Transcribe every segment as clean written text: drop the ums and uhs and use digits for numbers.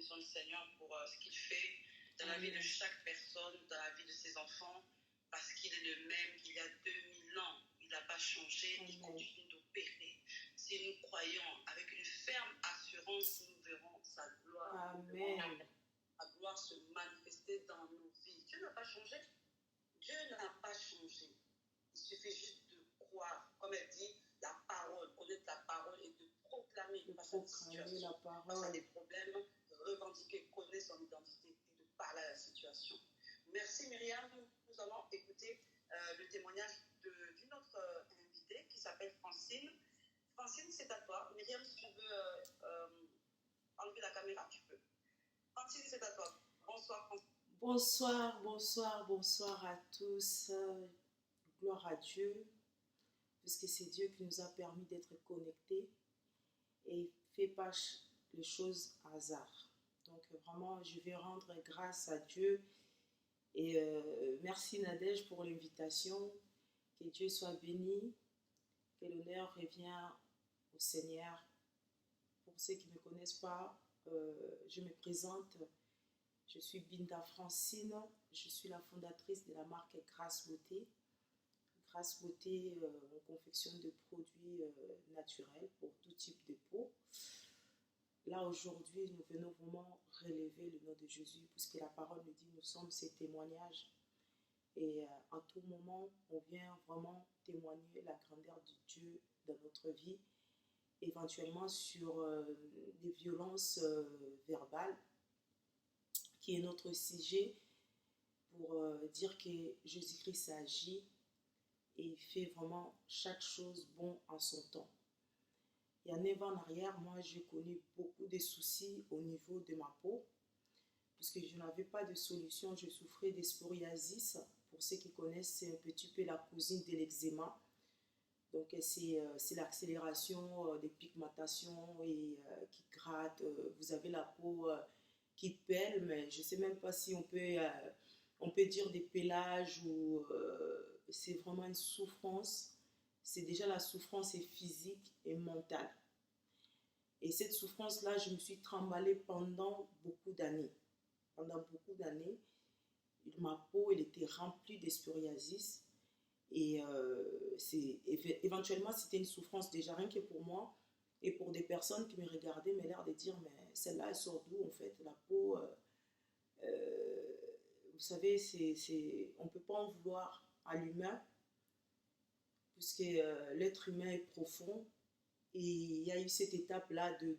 bénissons le Seigneur pour ce qu'il fait dans la vie de chaque personne, dans la vie de ses enfants, parce qu'il est le même qu'il y a 2000 ans. Il n'a pas changé, il continue d'opérer. Si nous croyons avec une ferme assurance, nous verrons sa gloire. Amen. Sa gloire se manifester dans nos vies. Dieu n'a pas changé. Dieu n'a pas changé. Il suffit juste de croire. Comme elle dit, la parole, connaître la parole et de proclamer face à des situations, face à des problèmes, revendiquer, connaître son identité et de parler à la situation. Merci Myriam. Nous allons écouter le témoignage d'une autre invitée qui s'appelle Francine. Francine, c'est à toi. Myriam, si tu veux enlever la caméra, tu peux. Francine, c'est à toi. Bonsoir Francine. Bonsoir à tous. Gloire à Dieu, puisque c'est Dieu qui nous a permis d'être connectés et il ne fait pas les choses à hasard. Donc vraiment, je vais rendre grâce à Dieu et merci Nadège pour l'invitation. Que Dieu soit béni, que l'honneur revient au Seigneur. Pour ceux qui ne me connaissent pas, je me présente. Je suis Binda Francine, je suis la fondatrice de la marque Grâce Beauté. Grâce Beauté, on confectionne des produits naturels pour tout type de peau. Là, aujourd'hui, nous venons vraiment relever le nom de Jésus, puisque la parole nous dit, nous sommes ses témoignages. Et en tout moment, on vient vraiment témoigner la grandeur de Dieu dans notre vie, éventuellement sur des violences verbales, qui est notre sujet, pour dire que Jésus-Christ agit et il fait vraiment chaque chose bon en son temps. Il y a 9 ans en arrière, moi j'ai connu beaucoup de soucis au niveau de ma peau, puisque je n'avais pas de solution. Je souffrais de psoriasis. Pour ceux qui connaissent, c'est un petit peu la cousine de l'eczéma. Donc c'est l'accélération des pigmentations et qui gratte. Vous avez la peau qui pèle, mais je ne sais même pas si on peut dire des pélages ou c'est vraiment une souffrance. C'est déjà la souffrance est physique et mentale. Et cette souffrance-là, je me suis trimballée pendant beaucoup d'années. Ma peau, elle était remplie de psoriasis. Et éventuellement, c'était une souffrance déjà rien que pour moi. Et pour des personnes qui me regardaient, m'ont l'air de dire, mais celle-là, elle sort d'où en fait? La peau, vous savez, on ne peut pas en vouloir à l'humain, puisque l'être humain est profond. Et il y a eu cette étape-là de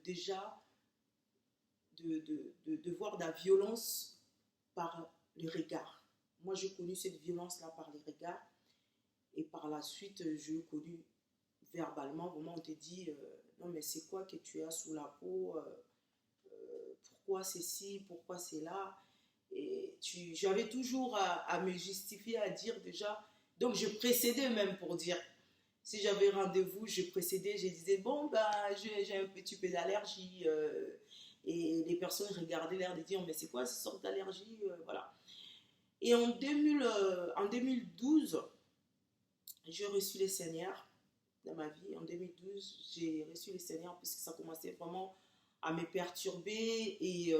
voir de la violence par les regards. Moi, j'ai connu cette violence-là par les regards. Et par la suite, j'ai connu verbalement, vraiment, on te dit, non, mais c'est quoi que tu as sous la peau? Pourquoi c'est ci? Pourquoi c'est là? Et j'avais toujours à me justifier, à dire déjà. Donc, je précédais même pour dire. Si j'avais rendez-vous, je précédais, je disais, bon, bah, j'ai un petit peu d'allergie. Et les personnes regardaient l'air de dire, mais c'est quoi cette sorte d'allergie? Voilà. Et en 2012, j'ai reçu le Seigneur dans ma vie. En 2012, j'ai reçu le Seigneur parce que ça commençait vraiment à me perturber et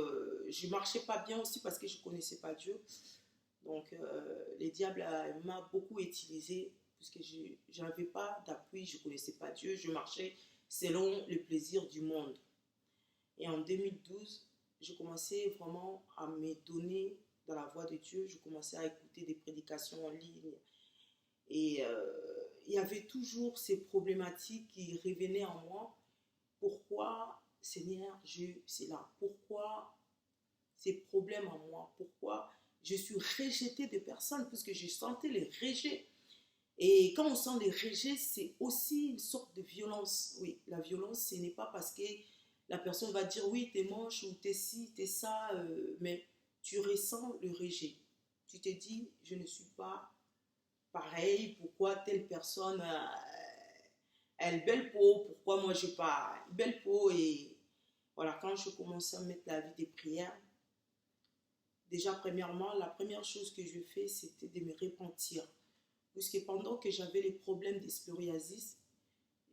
je ne marchais pas bien aussi parce que je ne connaissais pas Dieu. Donc, le diable m'a beaucoup utilisé puisque je n'avais pas d'appui, je ne connaissais pas Dieu, je marchais selon le plaisir du monde. Et en 2012, je commençais vraiment à me donner dans la voie de Dieu, je commençais à écouter des prédications en ligne. Et il y avait toujours ces problématiques qui revenaient en moi. Pourquoi, Seigneur, c'est là? Pourquoi ces problèmes en moi? Pourquoi je suis rejetée de personnes? Parce que je sentais les rejets. Et quand on sent les rejets, c'est aussi une sorte de violence. Oui, la violence, ce n'est pas parce que la personne va dire oui, t'es moche ou t'es ci, t'es ça, mais tu ressens le rejet. Tu te dis, je ne suis pas pareil, pourquoi telle personne a une belle peau, pourquoi moi j'ai pas une belle peau. Et voilà, quand je commençais à mettre la vie des prières, déjà premièrement, la première chose que je fais, c'était de me repentir. Puisque pendant que j'avais les problèmes de psoriasis,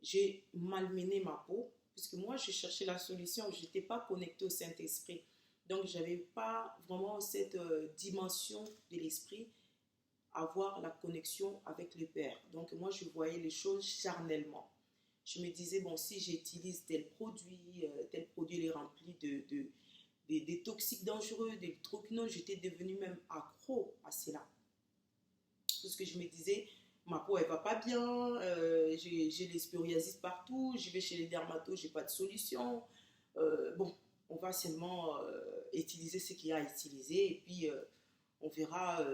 j'ai malmené ma peau. Puisque moi, je cherchais la solution, je n'étais pas connectée au Saint-Esprit. Donc, je n'avais pas vraiment cette dimension de l'esprit, avoir la connexion avec le Père. Donc, moi, je voyais les choses charnellement. Je me disais, bon, si j'utilise tel produit il est rempli des toxiques dangereux, des trucs, non, j'étais devenue même accro à cela. Parce que je me disais, ma peau, elle va pas bien, j'ai les psoriasis partout, je vais chez les dermatos, j'ai pas de solution. Bon, on va seulement utiliser ce qu'il y a à utiliser et puis on verra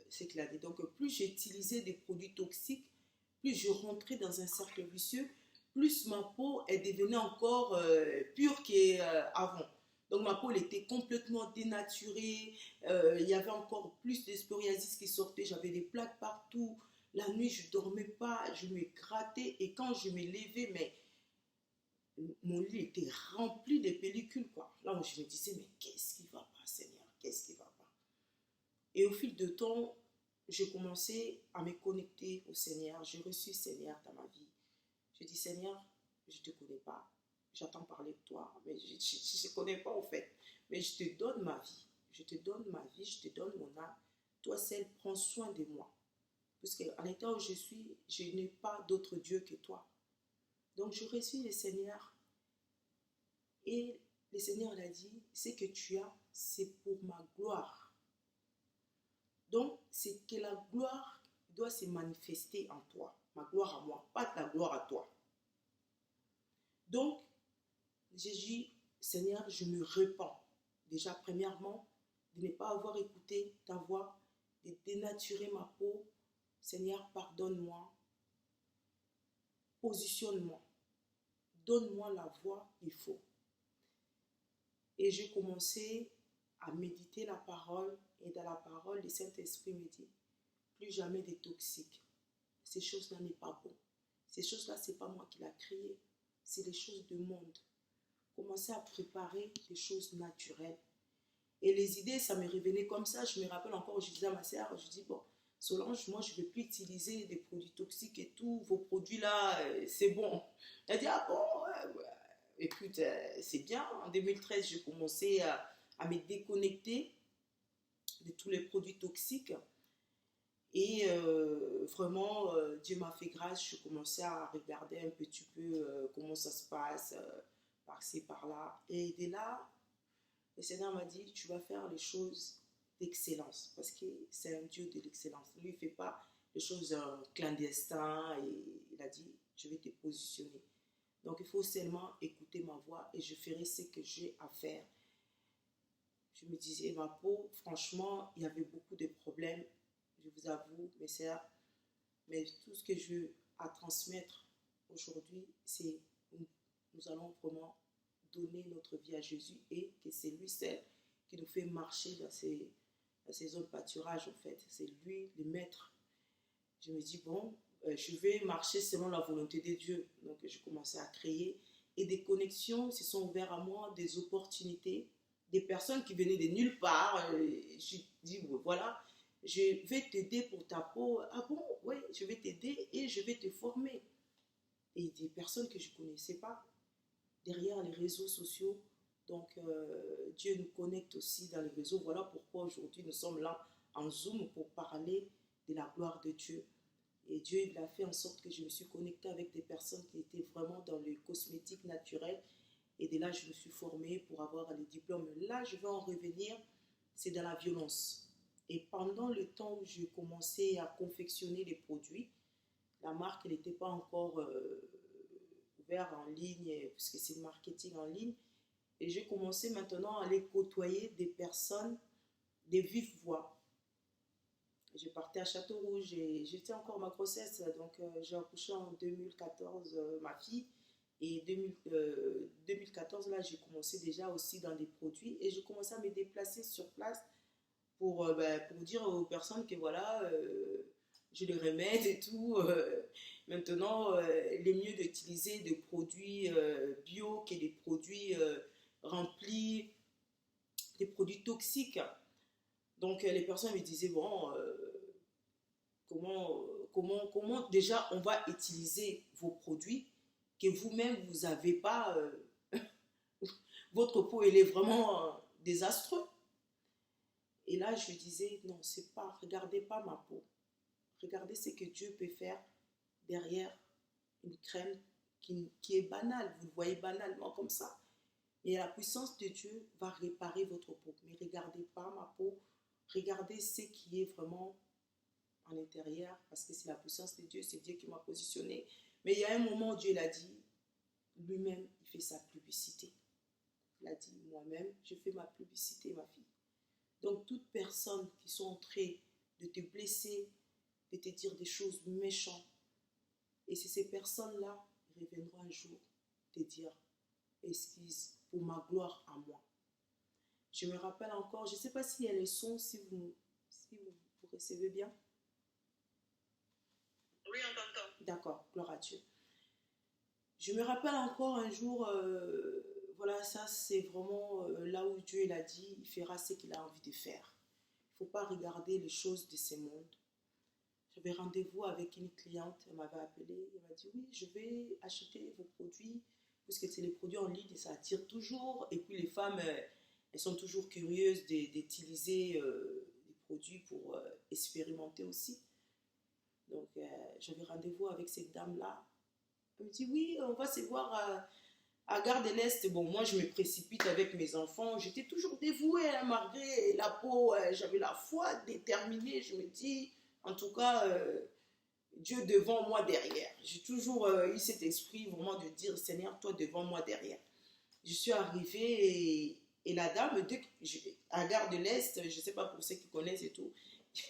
ce qu'il a dit. Donc, plus j'utilisais des produits toxiques, plus je rentrais dans un cercle vicieux, plus ma peau elle devenait encore pure qu'avant. Donc ma peau elle était complètement dénaturée, il y avait encore plus de psoriasis qui sortait, j'avais des plaques partout. La nuit je ne dormais pas, je me grattais et quand je me levais, mais mon lit était rempli de pellicules quoi. Là où je me disais mais qu'est-ce qui va pas Seigneur, qu'est-ce qui va pas? Et au fil du temps, j'ai commencé à me connecter au Seigneur. J'ai reçu le Seigneur dans ma vie. Je dis Seigneur, je ne te connais pas. J'entends parler de toi, mais je ne connais pas en fait. Mais je te donne ma vie. Je te donne ma vie, je te donne mon âme. Toi seul, prends soin de moi. Parce qu'à l'état où je suis, je n'ai pas d'autre Dieu que toi. Donc je reçus le Seigneur. Et le Seigneur l'a dit, ce que tu as, c'est pour ma gloire. Donc, c'est que la gloire doit se manifester en toi. Ma gloire à moi, pas ta gloire à toi. Donc, j'ai dit, Seigneur, je me repens. Déjà, premièrement, de ne pas avoir écouté ta voix, de dénaturer ma peau. Seigneur, pardonne-moi. Positionne-moi. Donne-moi la voix qu'il faut. Et j'ai commencé à méditer la parole. Et dans la parole, le Saint-Esprit me dit, plus jamais des toxiques. Ces choses-là n'est pas bon. Ces choses-là, ce n'est pas moi qui l'ai créé. C'est les choses du monde. Commencer à préparer des choses naturelles. Et les idées, ça me revenait comme ça. Je me rappelle encore, je disais à ma sœur, je dis, bon, Solange, moi, je ne vais plus utiliser des produits toxiques et tout. Vos produits-là, c'est bon. Elle dit, ah bon, ouais. Écoute, c'est bien. En 2013, j'ai commencé à me déconnecter de tous les produits toxiques. Et vraiment, Dieu m'a fait grâce. Je commençais à regarder un petit peu comment ça se passe, par-ci, par-là. Et de là, le Seigneur m'a dit, tu vas faire les choses d'excellence. Parce que c'est un Dieu de l'excellence. Lui, il ne fait pas les choses clandestines. Et il a dit, je vais te positionner. Donc, il faut seulement écouter ma voix et je ferai ce que j'ai à faire. Je me disais, ma peau, franchement, il y avait beaucoup de problèmes. Je vous avoue, mes sœurs, mais tout ce que je veux à transmettre aujourd'hui, c'est nous allons vraiment donner notre vie à Jésus et que c'est lui seul qui nous fait marcher dans ces zones pâturage en fait. C'est lui le maître. Je me dis, bon, je vais marcher selon la volonté de Dieu. Donc, j'ai commencé à créer et des connexions se sont ouvertes à moi, des opportunités, des personnes qui venaient de nulle part. Je dis, voilà, je vais t'aider pour ta peau. Ah bon, oui, je vais t'aider et je vais te former. Et des personnes que je ne connaissais pas derrière les réseaux sociaux. Donc, Dieu nous connecte aussi dans les réseaux. Voilà pourquoi aujourd'hui nous sommes là en Zoom pour parler de la gloire de Dieu. Et Dieu il a fait en sorte que je me suis connectée avec des personnes qui étaient vraiment dans les cosmétiques naturels. Et de là, je me suis formée pour avoir les diplômes. Là, je vais en revenir, c'est dans la violence. Et pendant le temps où j'ai commencé à confectionner les produits, la marque n'était pas encore ouverte en ligne, puisque c'est le marketing en ligne. Et j'ai commencé maintenant à aller côtoyer des personnes, des vives voix. J'ai parti à Châteaurouge et j'étais encore ma grossesse, donc j'ai accouché en 2014 ma fille. Et 2014, là, j'ai commencé déjà aussi dans des produits et j'ai commencé à me déplacer sur place pour dire aux personnes que voilà, j'ai les remèdes et tout. Maintenant, il est mieux d'utiliser des produits bio que des produits remplis, des produits toxiques. Donc, les personnes me disaient, bon, comment déjà on va utiliser vos produits que vous-même, vous n'avez pas... votre peau, elle est vraiment désastreux. Et là, je disais, non, c'est pas, regardez pas ma peau. Regardez ce que Dieu peut faire derrière une crème qui est banale. Vous le voyez banalement comme ça. Et la puissance de Dieu va réparer votre peau. Mais regardez pas ma peau. Regardez ce qui est vraiment à l'intérieur. Parce que c'est la puissance de Dieu. C'est Dieu qui m'a positionné. Mais il y a un moment où Dieu l'a dit. Lui-même, il fait sa publicité. Il a dit, moi-même, je fais ma publicité, ma fille. Donc, toutes personnes qui sont en train de te blesser, de te dire des choses méchantes, et c'est ces personnes-là qui reviendront un jour te dire, excuse pour ma gloire à moi. Je me rappelle encore, je ne sais pas s'il y a les sons, si vous recevez bien. Oui, on t'entend. D'accord, gloire à Dieu. Je me rappelle encore un jour, voilà, ça c'est vraiment là où Dieu il a dit, il fera ce qu'il a envie de faire. Il ne faut pas regarder les choses de ce monde. J'avais rendez-vous avec une cliente, elle m'avait appelé, elle m'a dit oui, je vais acheter vos produits, parce que c'est les produits en ligne et ça attire toujours. Et puis les femmes, elles sont toujours curieuses d'utiliser des produits pour expérimenter aussi. Donc j'avais rendez-vous avec cette dame-là. Elle me dit oui, on va se voir à Gare de l'Est. Bon, moi je me précipite avec mes enfants. J'étais toujours dévouée, hein, malgré la peau, j'avais la foi déterminée. Je me dis, en tout cas, Dieu devant moi derrière. J'ai toujours eu cet esprit vraiment de dire, Seigneur, toi devant moi derrière. Je suis arrivée et la dame, à Gare de l'Est, je ne sais pas pour ceux qui connaissent et tout,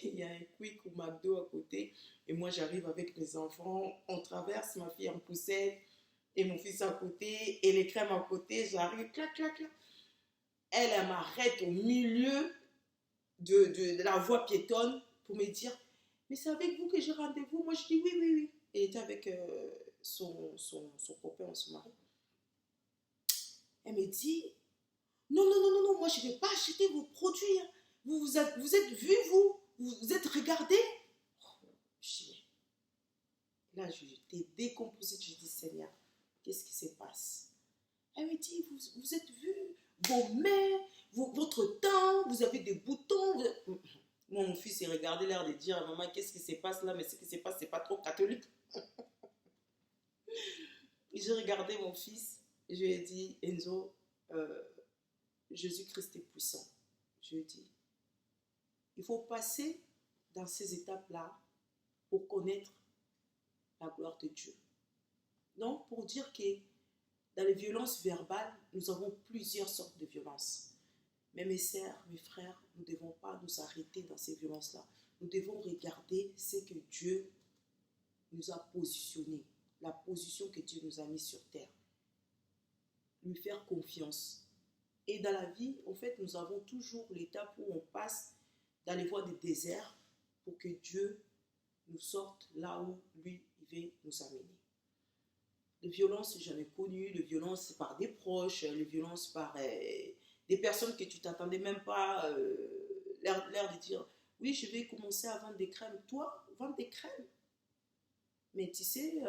il y a un Quick ou McDo à côté. Et moi, j'arrive avec mes enfants, on traverse, ma fille en poussette et mon fils à côté et les crèmes à côté. J'arrive, clac, clac, clac. Elle m'arrête au milieu de la voie piétonne pour me dire, mais c'est avec vous que j'ai rendez-vous? Moi, je dis oui, oui, oui. Elle était avec son copain, son mari. Elle me dit, non, non, non, non, non, moi, je ne vais pas acheter vos produits. Hein. Vous êtes vus, vous êtes regardés. Là, j'étais décomposée. Je dis, Seigneur, qu'est-ce qui se passe? Elle me dit, vous êtes vus, vos mains, votre teint, vous avez des boutons. Moi, mon fils, il regardait l'air de dire, maman, qu'est-ce qui se passe là? Mais ce qui se passe, c'est pas trop catholique. J'ai regardé mon fils, je lui ai dit, Enzo, Jésus-Christ est puissant. Je lui ai dit, il faut passer dans ces étapes-là pour connaître la gloire de Dieu. Donc, pour dire que dans les violences verbales, nous avons plusieurs sortes de violences. Mais mes sœurs, mes frères, nous ne devons pas nous arrêter dans ces violences-là. Nous devons regarder ce que Dieu nous a positionné, la position que Dieu nous a mise sur terre. Lui faire confiance. Et dans la vie, en fait, nous avons toujours l'étape où on passe dans les voies des déserts pour que Dieu nous sorte là où lui, il veut nous amener. Les violences, j'en ai connu, les violences par des proches, les violences par des personnes que tu ne t'attendais même pas, l'air de dire, oui, je vais commencer à vendre des crèmes. Toi, vendre des crèmes. Mais tu sais,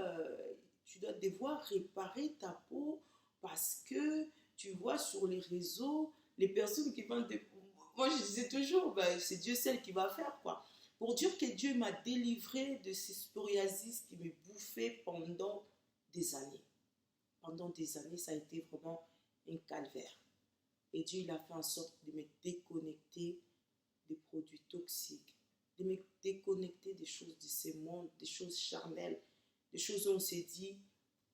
tu dois devoir réparer ta peau parce que tu vois sur les réseaux, les personnes qui vendent des... Moi, je disais toujours, ben, c'est Dieu seul qui va faire, quoi. Pour dire que Dieu m'a délivré de ces psoriasis qui me bouffaient pendant des années. Pendant des années, ça a été vraiment un calvaire. Et Dieu, il a fait en sorte de me déconnecter des produits toxiques, de me déconnecter des choses de ce monde, des choses charnelles, des choses où on s'est dit,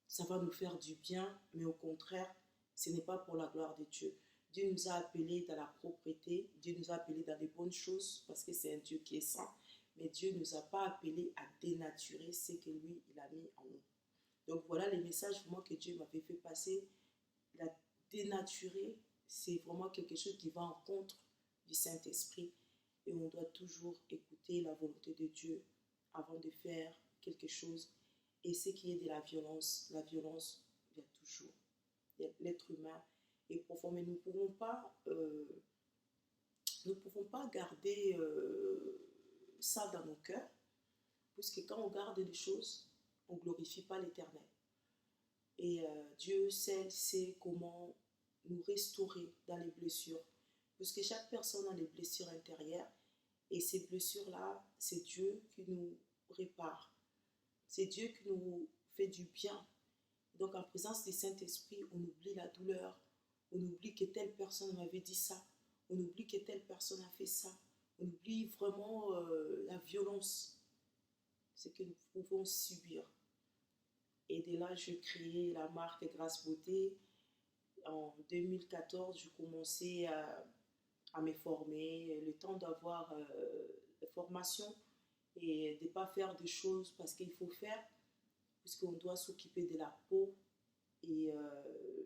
ça va nous faire du bien, mais au contraire, ce n'est pas pour la gloire de Dieu. Dieu nous a appelés dans la propreté, Dieu nous a appelés dans les bonnes choses, parce que c'est un Dieu qui est saint, mais Dieu ne nous a pas appelés à dénaturer ce que lui, il a mis en nous. Donc voilà les messages vraiment que Dieu m'avait fait passer. La dénaturer, c'est vraiment quelque chose qui va en contre du Saint-Esprit. Et on doit toujours écouter la volonté de Dieu avant de faire quelque chose. Et ce qui est de la violence il y a toujours. L'être humain est profond, mais nous ne pouvons pas garder ça dans nos cœurs, puisque quand on garde des choses, on ne glorifie pas l'Éternel. Et Dieu seul sait comment nous restaurer dans les blessures, Parce que chaque personne a des blessures intérieures. Et ces blessures-là, c'est Dieu qui nous répare. C'est Dieu qui nous fait du bien. Donc, en présence du Saint-Esprit, on oublie la douleur. On oublie que telle personne m'avait dit ça. On oublie que telle personne a fait ça. On oublie vraiment la violence, ce que nous pouvons subir. Et de là, je créais la marque Grâce Beauté. En 2014, je commençais à me former, le temps d'avoir la formation et de ne pas faire des choses parce qu'il faut faire, puisqu'on doit s'occuper de la peau. Et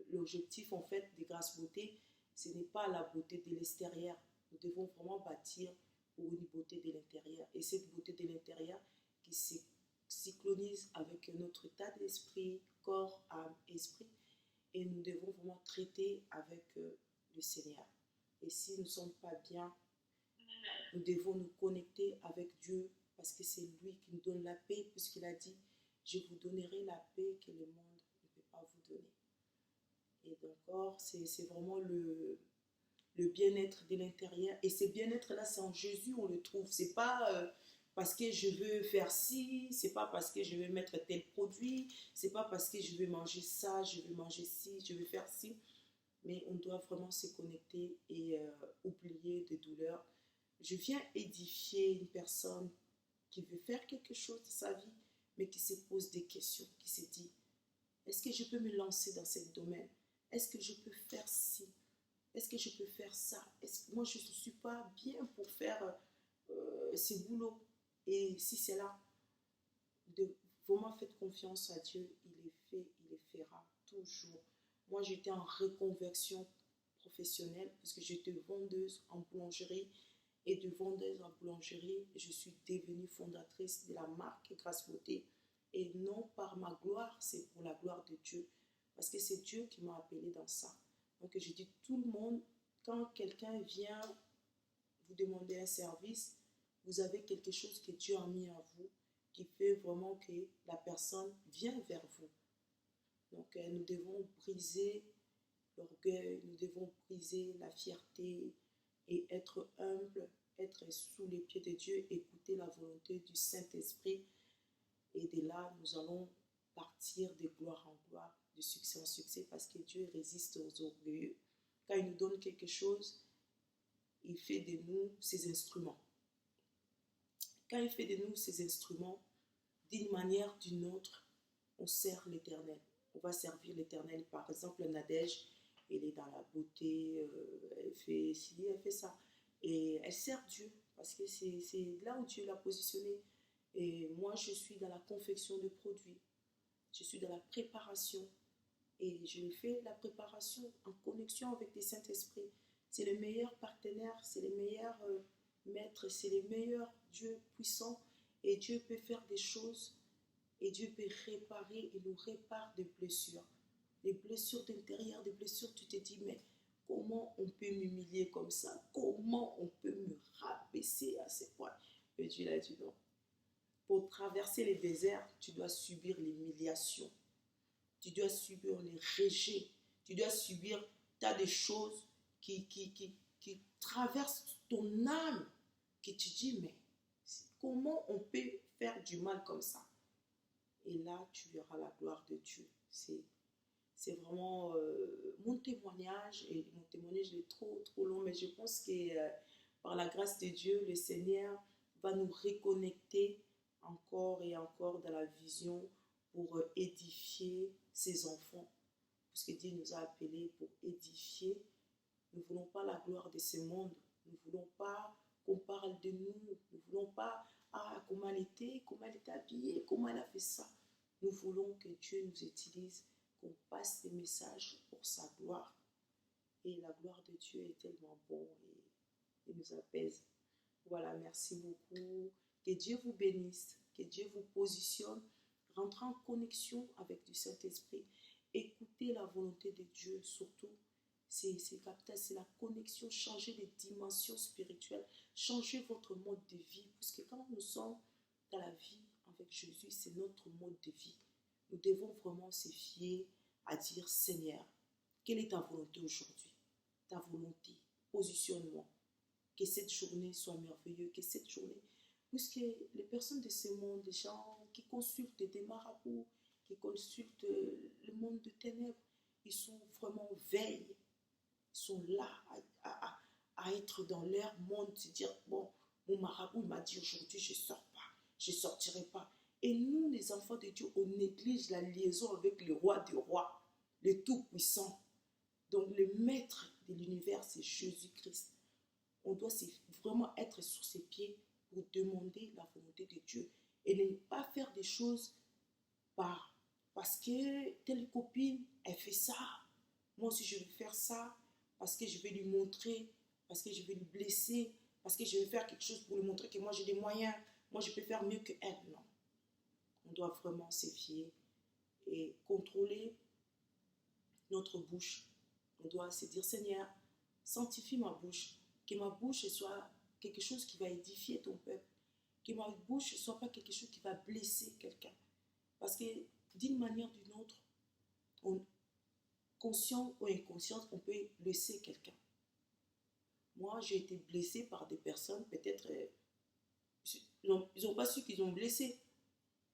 l'objectif, en fait, de Grâce Beauté, ce n'est pas la beauté de l'extérieur. Nous devons vraiment bâtir pour une beauté de l'intérieur. Et cette beauté de l'intérieur qui se synchronise avec notre état d'esprit, corps, âme, esprit. Et nous devons vraiment traiter avec le Seigneur. Et si nous ne sommes pas bien, nous devons nous connecter avec Dieu parce que c'est lui qui nous donne la paix, puisqu'il a dit « Je vous donnerai la paix que le monde ne peut pas vous donner ». Et donc, c'est vraiment le bien-être de l'intérieur. Et ce bien-être-là, c'est en Jésus on le trouve. Ce n'est pas parce que je veux faire ci, ce n'est pas parce que je veux mettre tel produit, ce n'est pas parce que je veux manger ça, je veux manger ci, je veux faire ci. Mais on doit vraiment se connecter et oublier des douleurs. Je viens édifier une personne qui veut faire quelque chose de sa vie, mais qui se pose des questions, qui se dit, est-ce que je peux me lancer dans ce domaine? Est-ce que je peux faire ci? Est-ce que je peux faire ça? Moi, je ne suis pas bien pour faire ce boulot. Et si c'est là, vraiment faites confiance à Dieu, il est fait, il le fera toujours. Moi, j'étais en reconversion professionnelle parce que j'étais vendeuse en boulangerie. Et de vendeuse en boulangerie, je suis devenue fondatrice de la marque Grâce Beauté. Et non par ma gloire, c'est pour la gloire de Dieu. Parce que c'est Dieu qui m'a appelée dans ça. Donc, je dis tout le monde, quand quelqu'un vient vous demander un service, vous avez quelque chose que Dieu a mis en vous qui fait vraiment que la personne vient vers vous. Donc, nous devons briser l'orgueil, nous devons briser la fierté et être humble, être sous les pieds de Dieu, écouter la volonté du Saint-Esprit. Et de là, nous allons partir de gloire en gloire, de succès en succès, parce que Dieu résiste aux orgueilleux. Quand il nous donne quelque chose, il fait de nous ses instruments. Quand il fait de nous ses instruments, d'une manière ou d'une autre, on sert l'Éternel. On va servir l'Éternel. Par exemple, Nadège, elle est dans la beauté, elle fait ci, elle fait ça. Et elle sert Dieu, parce que c'est là où Dieu l'a positionnée. Et moi, je suis dans la confection de produits. Je suis dans la préparation. Et je fais la préparation en connexion avec le Saint-Esprit. C'est le meilleur partenaire, c'est le meilleur maître, c'est le meilleur Dieu puissant. Et Dieu peut faire des choses. Et Dieu peut réparer et nous répare des blessures. Des blessures d'intérieur, des blessures, tu te dis, mais comment on peut m'humilier comme ça? Comment on peut me rabaisser à ce point? Et Dieu l'a dit non. Pour traverser les déserts, tu dois subir l'humiliation. Tu dois subir les rejets. Tu dois subir tas de choses qui traversent ton âme. Que tu dis, mais comment on peut faire du mal comme ça? Et là, tu verras la gloire de Dieu. C'est vraiment mon témoignage. Et mon témoignage est trop long. Mais je pense que par la grâce de Dieu, le Seigneur va nous reconnecter encore et encore dans la vision pour édifier ses enfants. Parce que Dieu nous a appelés pour édifier. Nous ne voulons pas la gloire de ce monde. Nous ne voulons pas qu'on parle de nous. Nous ne voulons pas comment elle était habillée, comment elle a fait ça. Nous voulons que Dieu nous utilise, qu'on passe des messages pour sa gloire. Et la gloire de Dieu est tellement bon et nous apaise. Voilà, merci beaucoup. Que Dieu vous bénisse, que Dieu vous positionne. Rentrez en connexion avec du Saint-Esprit. Écoutez la volonté de Dieu, surtout. C'est capital, c'est la connexion. Changez les dimensions spirituelles. Changez votre mode de vie. Parce que quand nous sommes dans la vie avec Jésus, c'est notre mode de vie. Nous devons vraiment se fier à dire, Seigneur, quelle est ta volonté aujourd'hui? Ta volonté. positionnement. Que cette journée soit merveilleuse, que cette journée, puisque les personnes de ce monde, les gens qui consultent des marabouts, qui consultent le monde de ténèbres, ils sont vraiment veillés, ils sont là à être dans leur monde, se dire, bon, mon marabout il m'a dit aujourd'hui je ne sors pas, je ne sortirai pas. Et nous, les enfants de Dieu, on néglige la liaison avec le roi des rois, le Tout-Puissant. Donc le maître de l'univers, c'est Jésus-Christ. On doit vraiment être sur ses pieds pour demander la volonté de Dieu et ne pas faire des choses parce que telle copine, elle fait ça. Moi aussi, je vais faire ça parce que je vais lui montrer, parce que je vais lui blesser, parce que je vais faire quelque chose pour lui montrer que moi, j'ai des moyens. Moi, je peux faire mieux qu'elle. Non. On doit vraiment se fier et contrôler notre bouche. On doit se dire, Seigneur, sanctifie ma bouche. Que ma bouche soit quelque chose qui va édifier ton peuple. Que ma bouche ne soit pas quelque chose qui va blesser quelqu'un. Parce que d'une manière ou d'une autre, conscient ou inconscient, on peut blesser quelqu'un. Moi, j'ai été blessée par des personnes, peut-être, ils n'ont pas su qu'ils ont blessé.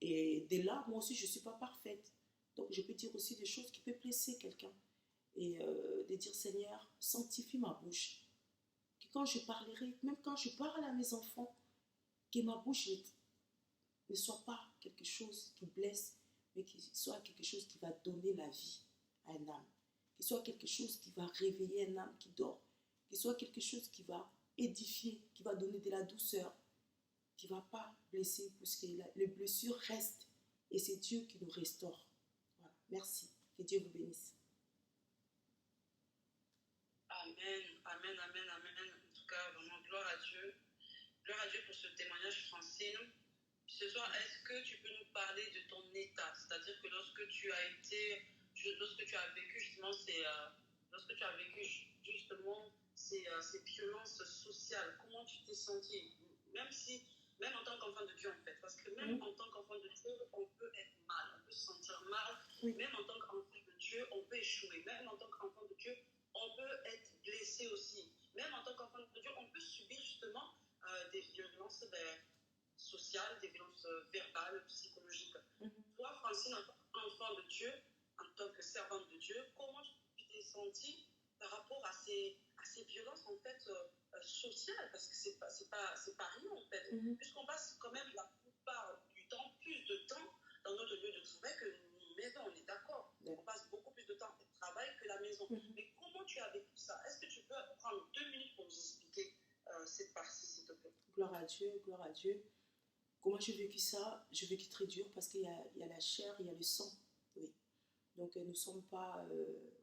Et dès là, moi aussi, je ne suis pas parfaite. Donc, je peux dire aussi des choses qui peuvent blesser quelqu'un. Et de dire, Seigneur, sanctifie ma bouche. Que quand je parlerai, même quand je parle à mes enfants, que ma bouche ne soit pas quelque chose qui blesse, mais qu'il soit quelque chose qui va donner la vie à un âme. Qu'il soit quelque chose qui va réveiller un âme qui dort. Qu'il soit quelque chose qui va édifier, qui va donner de la douceur, qui ne va pas blesser, puisque les blessures restent. Et c'est Dieu qui nous restaure. Voilà. Merci. Que Dieu vous bénisse. Amen, amen, amen, amen. En tout cas, vraiment, gloire à Dieu. Gloire à Dieu pour ce témoignage, Francine. Ce soir, est-ce que tu peux nous parler de ton état? C'est-à-dire que lorsque tu as vécu justement ces violences sociales, comment tu t'es senti? Même en tant qu'enfant de Dieu en fait, parce que même en tant qu'enfant de Dieu, on peut être mal, on peut se sentir mal, même en tant qu'enfant de Dieu, on peut échouer, même en tant qu'enfant de Dieu, on peut être blessé aussi, même en tant qu'enfant de Dieu, on peut subir justement des violences sociales, des violences verbales, psychologiques. Toi, Francine, en tant qu'enfant de Dieu, en tant que servante de Dieu, comment tu t'es sentie par rapport à ces violences en fait sociales, parce que c'est pas rien en fait, puisqu'on passe quand même la plupart du temps, plus de temps dans notre lieu de travail que nous maison, on est d'accord. On passe beaucoup plus de temps au travail que la maison. Mais comment tu as vécu ça? Est-ce que tu peux prendre 2 minutes pour nous expliquer cette partie, s'il te plaît? Gloire à Dieu, gloire à Dieu. Comment j'ai vécu ça? J'ai vécu très dur parce qu'il y a la chair, il y a le sang. Oui. Donc nous ne sommes pas...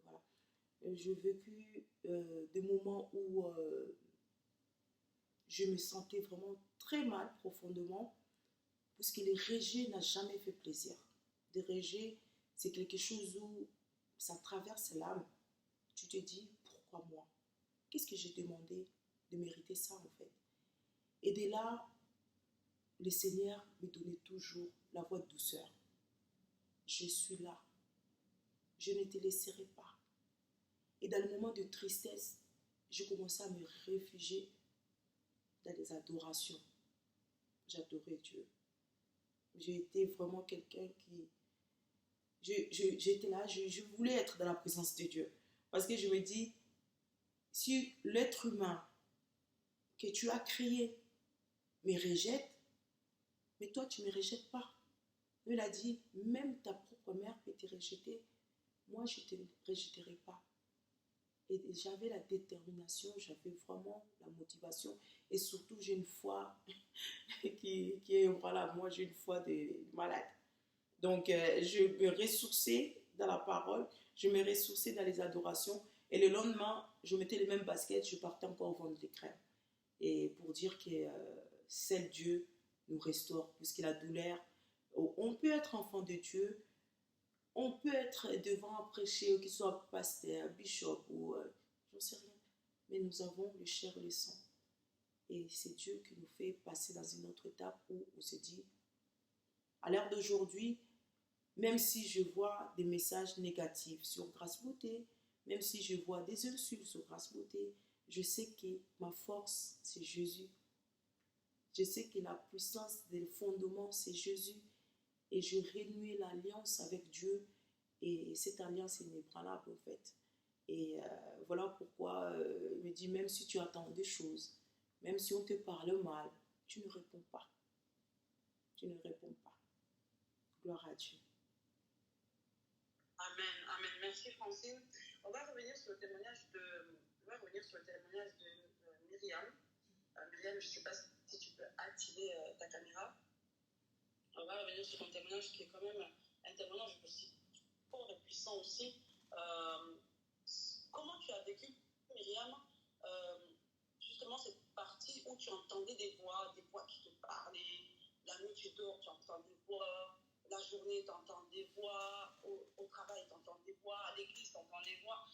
voilà. J'ai vécu des moments où je me sentais vraiment très mal profondément, puisque le rejet n'a jamais fait plaisir. Le rejet, c'est quelque chose où ça traverse l'âme. Tu te dis, pourquoi moi? Qu'est-ce que j'ai demandé de mériter ça en fait? Et de là, le Seigneur me donnait toujours la voix de douceur. Je suis là. Je ne te laisserai pas. Et dans le moment de tristesse, je commençais à me réfugier dans les adorations. J'adorais Dieu. J'ai été vraiment quelqu'un qui... J'étais là, je voulais être dans la présence de Dieu. Parce que je me dis, si l'être humain que tu as créé me rejette, mais toi tu ne me rejettes pas. Il a dit, même ta propre mère peut te rejeter, moi je ne te rejetterai pas. Et j'avais la détermination, j'avais vraiment la motivation, et surtout j'ai une foi qui est, voilà, moi j'ai une foi de malade. Donc je me ressourçais dans la parole, je me ressourçais dans les adorations, et le lendemain, je mettais les mêmes baskets, je partais encore vendre des crèmes. Et pour dire que seul Dieu nous restaure, puisque la douleur, on peut être enfant de Dieu, on peut être devant un prêcher, qu'il soit pasteur, bishop ou j'en sais rien. Mais nous avons le chair et le sang. Et c'est Dieu qui nous fait passer dans une autre étape où on se dit, à l'heure d'aujourd'hui, même si je vois des messages négatifs sur Grâce Beauté, même si je vois des insultes sur Grâce Beauté, Je sais que ma force, c'est Jésus. Je sais que la puissance des fondements, c'est Jésus. Et je renoue l'alliance avec Dieu. Et cette alliance est inébranlable, en fait. Et voilà pourquoi il me dit, même si tu attends des choses, même si on te parle mal, tu ne réponds pas. Tu ne réponds pas. Gloire à Dieu. Amen, amen. Merci Francine. On va revenir sur le témoignage de, Myriam. Myriam, je ne sais pas si tu peux activer ta caméra. On va revenir sur ton témoignage qui est quand même un témoignage aussi fort et puissant aussi. Comment tu as vécu, Myriam, justement cette partie où tu entendais des voix qui te parlaient, la nuit tu dors, tu entends des voix, la journée tu entends des voix, au travail tu entends des voix, à l'église tu entends des voix.